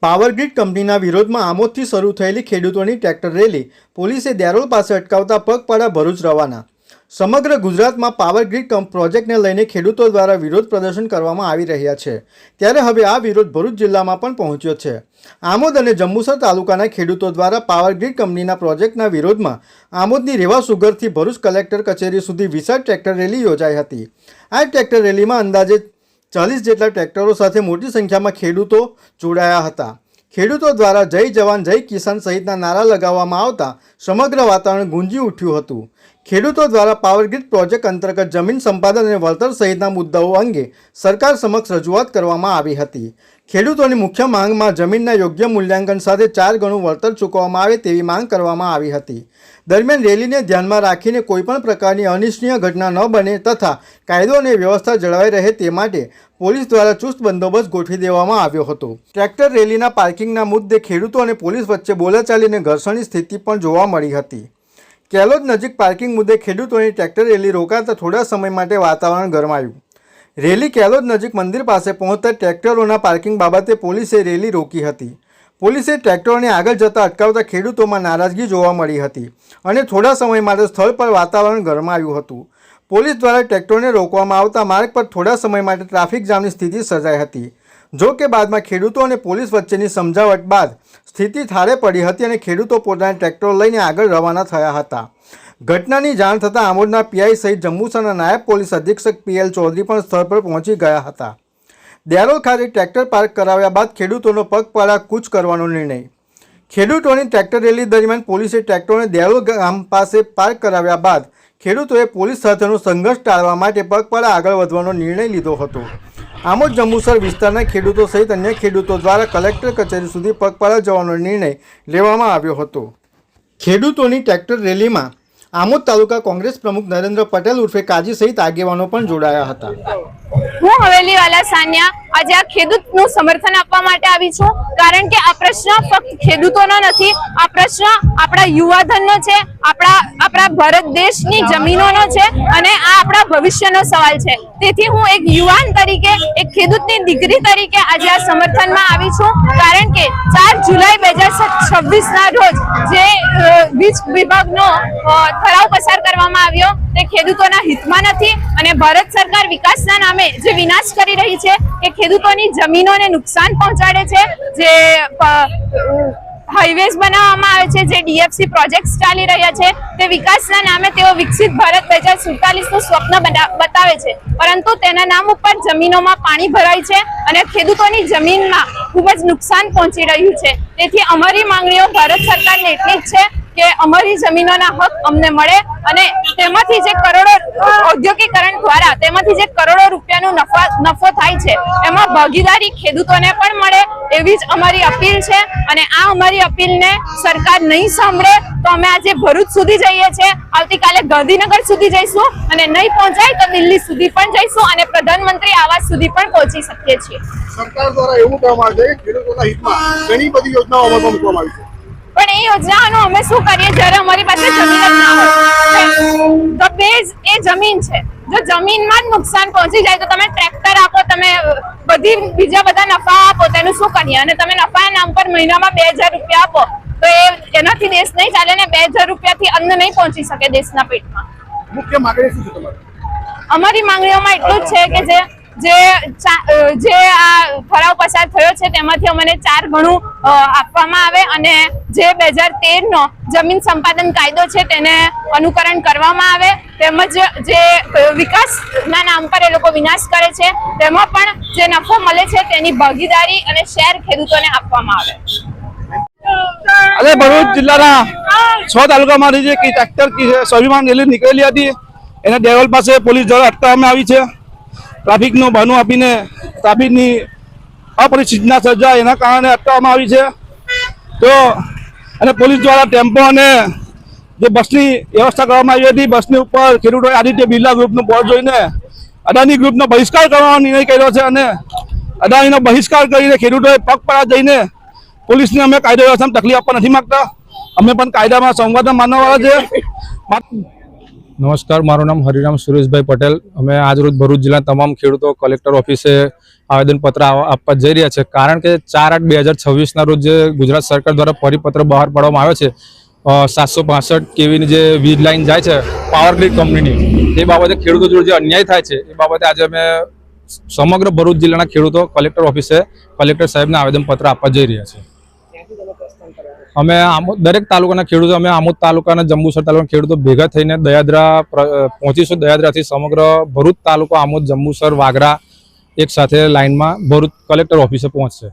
Power Grid કંપનીના વિરોધમાં આમોદથી શરૂ થયેલી ખેડૂતોની ટ્રેક્ટર રેલી પોલીસે દેરોલ પાસે અટકાવતા પગપાળા ભરૂચ રવાના। સમગ્ર ગુજરાતમાં પાવરગ્રીડ પ્રોજેક્ટને લઈને ખેડૂતો દ્વારા વિરોધ પ્રદર્શન કરવામાં આવી રહ્યા છે, ત્યારે હવે આ વિરોધ ભરૂચ જિલ્લામાં પણ પહોંચ્યો છે। આમોદ અને જંબુસર તાલુકાના ખેડૂતો દ્વારા પાવરગ્રીડ કંપનીના પ્રોજેક્ટના વિરોધમાં આમોદની રેવા સુગરથી ભરૂચ કલેક્ટર કચેરી સુધી વિશાળ ટ્રેક્ટર રેલી યોજાઈ હતી। આ ટ્રેક્ટર રેલીમાં અંદાજે 40 જેટલા ટ્રેક્ટરો સાથે મોટી સંખ્યામાં ખેડૂતો જોડાયા હતા। ખેડૂતો દ્વારા જય જવાન જય કિસાન સહિતના નારા લગાવવામાં આવતા સમગ્ર વાતાવરણ ગુંજી ઉઠ્યું હતું। ખેડૂતો દ્વારા પાવરગ્રીડ પ્રોજેક્ટ અંતર્ગત જમીન સંપાદન અને વળતર સહિતના મુદ્દાઓ અંગે સરકાર સમક્ષ રજૂઆત કરવામાં આવી હતી। ખેડૂતોની મુખ્ય માંગમાં જમીનના યોગ્ય મૂલ્યાંકન સાથે 4 ગણું વળતર ચૂકવવામાં આવે તેવી માંગ કરવામાં આવી હતી। દરમિયાન રેલીને ધ્યાનમાં રાખીને કોઈપણ પ્રકારની અનિચ્છનીય ઘટના ન બને તથા કાયદો અને વ્યવસ્થા જળવાઈ રહે તે માટે પોલીસ દ્વારા ચુસ્ત બંદોબસ્ત ગોઠવી દેવામાં આવ્યો હતો। ટ્રેક્ટર રેલીના પાર્કિંગના મુદ્દે ખેડૂતો અને પોલીસ વચ્ચે બોલાચાલી અને ઘર્ષણની સ્થિતિ પણ જોવા મળી હતી। કેલોદ નજીક પાર્કિંગ મુદ્દે ખેડૂતોની ટ્રેક્ટર રેલી રોકાતા થોડા સમય માટે વાતાવરણ ગરમાયું। રેલી કેલોદ નજીક મંદિર પાસે પહોંચતા ટ્રેક્ટરોના પાર્કિંગ બાબતે પોલીસે રેલી રોકી હતી। પોલીસે ટ્રેક્ટરોને આગળ જતા અટકાવતા ખેડૂતોમાં નારાજગી જોવા મળી હતી અને થોડા સમય માટે સ્થળ પર વાતાવરણ ગરમાયું હતું। પોલીસ દ્વારા ટ્રેક્ટરોને રોકવામાં આવતા માર્ગ પર થોડા સમય માટે ટ્રાફિક જામની સ્થિતિ સર્જાઈ હતી। જો કે બાદમાં ખેડૂતો અને પોલીસ વચ્ચેની સમજાવટ બાદ સ્થિતિ થાળે પડી હતી અને ખેડૂતો પોતાના ટ્રેક્ટરો લઈને આગળ રવાના થયા હતા। ઘટનાની જાણ થતાં આમોદના પીઆઈ સહિત જંબુસરના નાયબ પોલીસ અધિક્ષક પીએલ ચૌધરી પણ સ્થળ પર પહોંચી ગયા હતા। દેરોલ ખાતે ટ્રેક્ટર પાર્ક કરાવ્યા બાદ ખેડૂતોનો પગપાળા કૂચ કરવાનો નિર્ણય। ખેડૂતોની ટ્રેક્ટર રેલી દરમિયાન પોલીસે ટ્રેક્ટરોને દેરોલ ગામ પાસે પાર્ક કરાવ્યા બાદ ખેડૂતોએ પોલીસ સાથેનો સંઘર્ષ ટાળવા માટે પગપાળા આગળ વધવાનો નિર્ણય લીધો હતો। આમોદ જંબુસર વિસ્તારના ખેડૂતો સહિત અન્ય ખેડૂતો દ્વારા કલેક્ટર કચેરી સુધી પગપાળા જવાનો નિર્ણય લેવામાં આવ્યો હતો। ખેડૂતોની ટ્રેક્ટર રેલીમાં આમોદ તાલુકા કોંગ્રેસ પ્રમુખ નરેન્દ્ર પટેલ ઉર્ફે કાજી સહિત આગેવાનો પણ જોડાયા હતા। હું હવેલીવાલા સાનિયા આજે આ ખેડૂતનું સમર્થન આપવા માટે આવી છું, કારણ કે આ પ્રશ્ન ફક્ત ખેડૂતોનો નથી, આ પ્રશ્ન આપણા યુવાધનનો છે, આપણા ભારત દેશની જમીનોનો છે અને આ આપણા ભવિષ્યનો સવાલ છે। તેથી હું એક યુવાન તરીકે, એક ખેડૂતની દીકરી તરીકે આજે આ સમર્થનમાં આવી છું, કારણ કે 4 જુલાઈ 2026ના રોજ જે વીજ વિભાગનો ઠરાવ પસાર કરવામાં આવ્યો તે ખેડૂતોના હિતમાં નથી અને ભારત સરકાર વિકાસના નામે જે વિનાશ કરી રહી છે, એ ખેડૂતોની જમીનોને નુકસાન પહોંચાડે છે। જે હાઈવેઝ બનાવવામાં આવે છે, જે ડીએફસી પ્રોજેક્ટ્સ ચાલી રહ્યા છે, તે વિકાસના નામે તેઓ વિકસિત ભારત 2047નું સ્વપ્ન બતાવે છે, પરંતુ તેના નામ ઉપર જમીનોમાં પાણી ભરાય છે અને ખેડૂતોની જમીનમાં ખૂબ જ નુકસાન પહોંચી રહ્યું છે। તેથી અમારી માંગણીઓ ભારત સરકારને એટલી જ છે કે અમારી જમીનોના હક અમને મળે અને તેમાંથી જે કરોડો ઔદ્યોગિકરણ દ્વારા તેમાંથી જે કરોડો રૂપિયાનો નફો થાય છે એમાં ભાગીદારી ખેડૂતોને પણ મળે એવી જ અમારી અપીલ છે। અને આ અમારી અપીલને સરકાર નહીં સાંભળે તો અમે આજે ભરૂચ સુધી જઈએ છીએ, આવતીકાલે ગાંધીનગર સુધી જઈશું અને નહીં પહોંચાય તો દિલ્હી સુધી પણ જઈશું અને પ્રધાનમંત્રી આવાસ સુધી પણ પહોંચી શકીએ છીએ। સરકાર દ્વારા એવું કહેવામાં આવે છે કે ખેડૂતોના હિતમાં ઘણી બધી યોજનાઓ અમલમાં મૂકવામાં આવી છે, પણ એ યોજનાઓનો અમે શું કરીએ જ્યારે અમારી પાસે જમીન જ ના હોય? ધ બેઝ એ જમીન છે। જો જમીનમાં જ નુકસાન પહોંચી જાય તો તમે ટ્રેક્ટર આપો, તમે બીજા બધા નફા આપો, તેનું શું કરીએ? અને તમે નફાના નામ પર મહિનામાં 2000 રૂપિયા આપો તો એનાથી દેશ નહીં ચાલે ને 2000 રૂપિયાથી અન્ન નહીં પહોંચી શકે દેશના પેટમાં। મુખ્ય માંગણી શું છે તમારી? અમારી માંગણીઓમાં એટલું જ છે કે જે આ ઠરાવ પસાર થયો છે તેમાંથી અમને 4 ગણું આપવામાં આવે અને જે 2013નો જમીન સંપાદન કાયદો છે તેને અનુકરણ કરવામાં આવે, તેમજ જે વિકાસના નામ પર એ લોકો વિનાશ કરે છે તેમાં પણ જે નફો મળે છે તેની ભાગીદારી અને શેર ખેડૂતોને આપવામાં આવે। ભરૂચ જિલ્લાના 6 તાલુકામાંથી જે ટ્રેક્ટર સ્વાભિમાન રેલી નીકળેલી હતી એને દેરોલ પાસે પોલીસ દ્વારા અટકાવવામાં આવી છે। ટ્રાફિકનું બહાનું આપીને ટ્રાફિકની અપરિસ્થિતિના સર્જાય એના કારણે અટકાવવામાં આવી છે। તો અને પોલીસ દ્વારા ટેમ્પો અને જે બસની વ્યવસ્થા કરવામાં આવી હતી, બસની ઉપર ખેડૂતોએ આદિત્ય બિરલા ગ્રુપનું બોર્ડ જોઈને અદાણી ગ્રુપનો બહિષ્કાર કરવાનો નિર્ણય કર્યો છે અને અદાણીનો બહિષ્કાર કરીને ખેડૂતોએ પગપાળા જઈને પોલીસને અમે કાયદો વ્યવસ્થામાં તકલીફ આપવા નથી માંગતા, અમે પણ કાયદામાં સંવાદમાં માનવાવાળા છે। નમસ્કાર, મારું નામ હરિરામ સુરેશભાઈ પટેલ। અમે આજરોજ ભરૂચ જિલ્લા તમામ ખેડૂતો કલેક્ટર ઓફિસે આવેદનપત્ર આપવા જઈ રહ્યા છે. કારણ કે 4/8/2026 રોજ જે ગુજરાત સરકાર દ્વારા પરિપત્ર બહાર પાડવામાં આવ્યો છે 765 કેવીની જે વીજ લાઈન જાય છે પાવર ગ્રીડ કંપનીની, એ બાબતે ખેડૂતો જોડે જે અન્યાય થાય છે એ બાબતે આજે અમે સમગ્ર ભરૂચ જિલ્લાના ખેડૂતો કલેક્ટર ઓફિસે કલેક્ટર સાહેબને આવેદનપત્ર આપવા જઈ રહ્યા છે. અમે દરેક તાલુકાના ખેડૂતો, અમે આમોદ તાલુકાના, જંબુસર તાલુકાના ખેડૂતો ભેગા થઈને દયાદરા પહોંચીશું. દયાદરાથી સમગ્ર ભરૂચ તાલુકો, આમોદ, જંબુસર, વાગરા એક સાથે લાઇનમાં ભરૂચ કલેક્ટર ઓફિસે પહોંચશે.